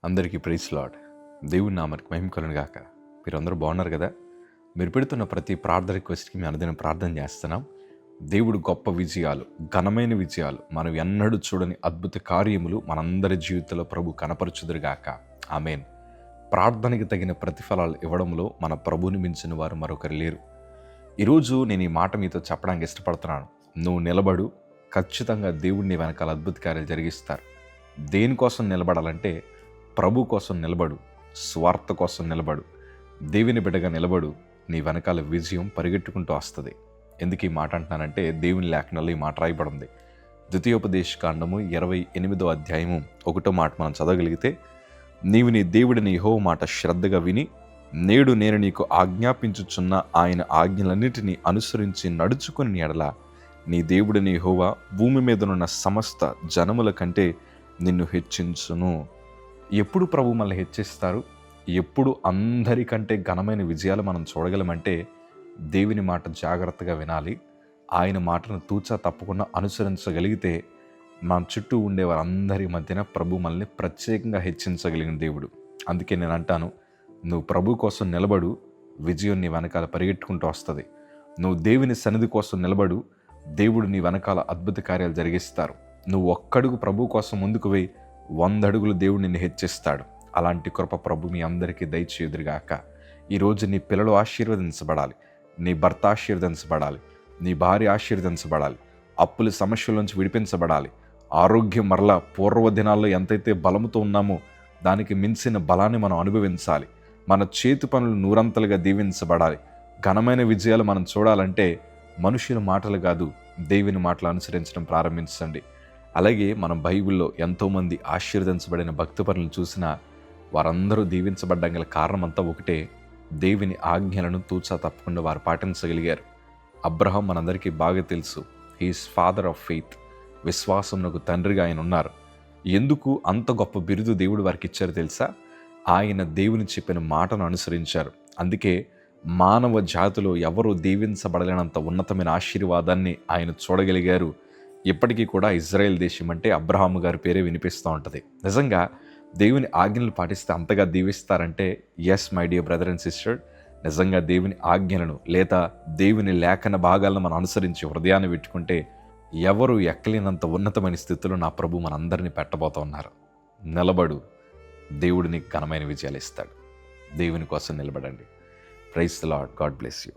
అందరికీ praise lord. దేవుని నామానికి మహిమ కలుగును గాక. మీరందరూ బాగున్నారు కదా? మీరు పెడుతున్న ప్రతి ప్రార్థన రిక్వెస్ట్కి మేము అనుదినం ప్రార్థన చేస్తున్నాం. దేవుడు గొప్ప విజయాలు, ఘనమైన విజయాలు, మనం ఎన్నడూ చూడని అద్భుత కార్యములు మనందరి జీవితంలో ప్రభు కనపరచుదురుగాక. ఆమేన్. ప్రార్థనకి తగిన ప్రతిఫలాలు ఇవ్వడంలో మన ప్రభుని మించిన వారు మరొకరు లేరు. ఈరోజు నేను ఈ మాట మీతో చెప్పడానికి ఇష్టపడుతున్నాను. నువ్వు నిలబడు, ఖచ్చితంగా దేవుడిని వెనకాల అద్భుత కార్యాలు జరిగిస్తారు. దేనికోసం నిలబడాలంటే ప్రభు కోసం నిలబడు, స్వార్థ కోసం నిలబడు, దేవుని బిడ్డగా నిలబడు. నీ వెనకాల విజయం పరిగెట్టుకుంటూ వస్తుంది. ఎందుకు ఈ మాట అంటున్నానంటే దేవుని లేఖనాల్లో ఈ మాట రాయబడింది. ద్వితీయోపదేశకాండము 28వ అధ్యాయము 1వ మాట మనం చదవగలిగితే, నీవు నీ దేవుడిని యెహోవా మాట శ్రద్ధగా విని నేడు నేను నీకు ఆజ్ఞాపించుచున్న ఆయన ఆజ్ఞలన్నిటినీ అనుసరించి నడుచుకుని ఎడల నీ దేవుడిని యెహోవా భూమి మీదనున్న సమస్త జనముల కంటే నిన్ను హెచ్చించును. ఎప్పుడు ప్రభు మనల్ని హెచ్చిస్తారు? ఎప్పుడు అందరికంటే ఘనమైన విజయాలు మనం చూడగలమంటే దేవుని మాట జాగ్రత్తగా వినాలి. ఆయన మాటను తూచా తప్పకుండా అనుసరించగలిగితే మన చుట్టూ ఉండే వారందరి మధ్యన ప్రభు మనల్ని ప్రత్యేకంగా హెచ్చించగలిగిన దేవుడు. అందుకే నేను అంటాను, నువ్వు ప్రభు కోసం నిలబడు, విజయం నీ వెనకాల పరిగెట్టుకుంటూ వస్తుంది. నువ్వు దేవుని సన్నిధి కోసం నిలబడు, దేవుడు నీ వెనకాల అద్భుత కార్యాలు జరిగిస్తారు. నువ్వు ఒక్కడుగు ప్రభు కోసం ముందుకు పోయి 100 అడుగులు దేవుడు నిన్ను హెచ్చిస్తాడు. అలాంటి కృప ప్రభు మీ అందరికీ దయచేయుదురుగాక. ఈరోజు నీ పిల్లలు ఆశీర్వదించబడాలి, నీ భర్త ఆశీర్వదించబడాలి, నీ భార్య ఆశీర్వదించబడాలి, అప్పుల సమస్యల నుంచి విడిపించబడాలి, ఆరోగ్యం మరలా పూర్వ దినాల్లో ఎంతైతే బలముతో ఉన్నామో దానికి మించిన బలాన్ని మనం అనుభవించాలి. మన చేతి పనులు నూరంతలుగా దీవించబడాలి. ఘనమైన విజయాలు మనం చూడాలంటే మనుషుల మాటలు కాదు, దేవుని మాటలు అనుసరించడం ప్రారంభించండి. అలాగే మనం బైబిల్లో ఎంతోమంది ఆశీర్వదించబడిన భక్తి పనులు చూసినా వారందరూ దీవించబడ్డం గల కారణం అంతా ఒకటే, దేవుని ఆజ్ఞలను తూచా తప్పకుండా వారు పాటించగలిగారు. అబ్రహాం మనందరికీ బాగా తెలుసు. He is father of faith. విశ్వాసమునకు తండ్రిగా ఆయన ఉన్నారు. ఎందుకు అంత గొప్ప బిరుదు దేవుడు వారికి ఇచ్చారు తెలుసా? ఆయన దేవుని చెప్పిన మాటను అనుసరించారు. అందుకే మానవ జాతిలో ఎవరూ దీవించబడలేనంత ఉన్నతమైన ఆశీర్వాదాన్ని ఆయన చూడగలిగారు. ఇప్పటికీ కూడా ఇజ్రాయెల్ దేశం అంటే అబ్రహాము గారి పేరే వినిపిస్తూ ఉంటుంది. నిజంగా దేవుని ఆజ్ఞలు పాటిస్తే అంతగా దీవిస్తారంటే yes my dear brother and sister, నిజంగా దేవుని ఆజ్ఞలను లేదా దేవుని లేఖన భాగాలను మనం అనుసరించి హృదయాన్ని పెట్టుకుంటే ఎవరు ఎక్కలేనంత ఉన్నతమైన స్థితిలో నా ప్రభు మనందరినీ పెట్టబోతూ ఉన్నారు. నిలబడు, దేవుడిని ఘనమైన విజయాలు ఇస్తాడు. దేవుని కోసం నిలబడండి. Praise the Lord. God bless you.